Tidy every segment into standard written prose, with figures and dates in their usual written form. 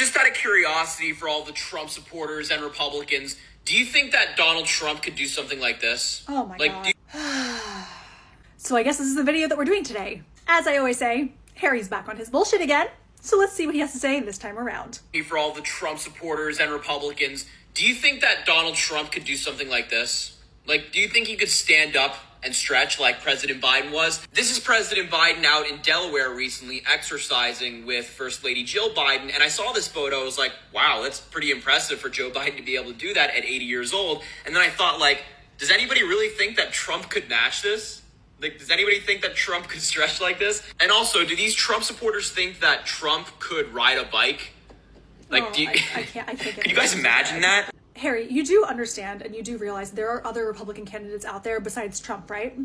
Just out of curiosity for all the Trump supporters and Republicans, do you think that Donald Trump could do something like this? Oh my God. So I guess this is the video that we're doing today. As I always say, Harry's back on his bullshit again. So let's see what he has to say this time around. For all the Trump supporters and Republicans, do you think that Donald Trump could do something like this? Like, do you think he could stand up and stretch like President Biden was? This is President Biden out in Delaware recently exercising with First Lady Jill Biden. And I saw this photo. I was like, wow, that's pretty impressive for Joe Biden to be able to do that at 80 years old. And then I thought, like, does anybody really think that Trump could match this? Like, does anybody think that Trump could stretch like this? And also, do these Trump supporters think that Trump could ride a bike? Like, I can't can you guys imagine that? Harry, you do understand and you do realize there are other Republican candidates out there besides Trump, right?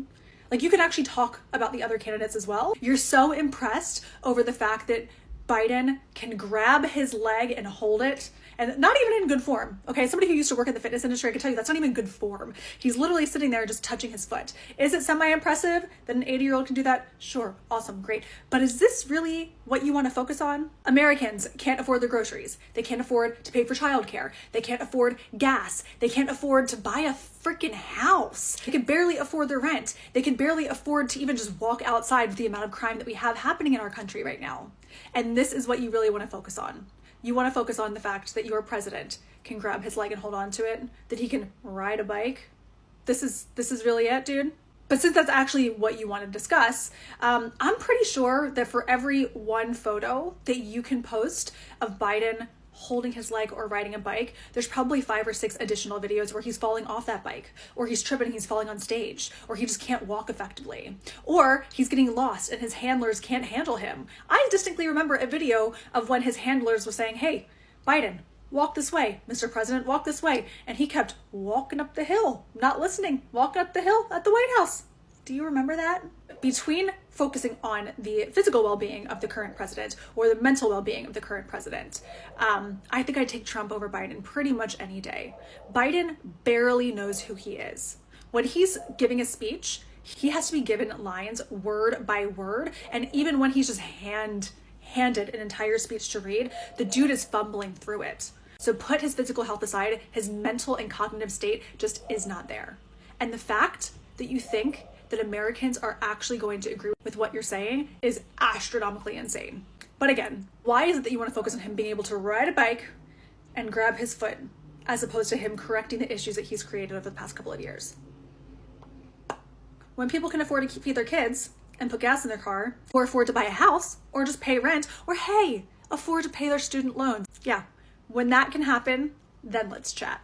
Like, you can actually talk about the other candidates as well. You're so impressed over the fact that Biden can grab his leg and hold it, and not even in good form. Okay, somebody who used to work in the fitness industry, I can tell you that's not even good form. He's literally sitting there just touching his foot. Is it semi-impressive that an 80-year-old can do that? Sure, awesome, great. But is this really what you want to focus on? Americans can't afford their groceries. They can't afford to pay for childcare. They can't afford gas. They can't afford to buy a freaking house. They can barely afford their rent. They can barely afford to even just walk outside with the amount of crime that we have happening in our country right now. And this is what you really want to focus on. You want to focus on the fact that your president can grab his leg and hold on to it, that he can ride a bike. This is really it, dude. But since that's actually what you want to discuss, I'm pretty sure that for every one photo that you can post of Biden holding his leg or riding a bike, there's probably 5 or 6 additional videos where he's falling off that bike, or he's tripping and he's falling on stage, or he just can't walk effectively, or he's getting lost and his handlers can't handle him. I distinctly remember a video of when his handlers were saying, hey, Biden, walk this way, Mr. President, walk this way. And he kept walking up the hill, not listening, walking up the hill at the White House. Do you remember that? Between focusing on the physical well-being of the current president or the mental well-being of the current president, I think I'd take Trump over Biden pretty much any day. Biden barely knows who he is. When he's giving a speech, he has to be given lines word by word. And even when he's just handed an entire speech to read, the dude is fumbling through it. So put his physical health aside, his mental and cognitive state just is not there. And the fact that you think that Americans are actually going to agree with what you're saying is astronomically insane. But again, why is it that you want to focus on him being able to ride a bike and grab his foot as opposed to him correcting the issues that he's created over the past couple of years? When people can afford to feed their kids and put gas in their car, or afford to buy a house, or just pay rent, or hey, afford to pay their student loans. Yeah, when that can happen, then let's chat.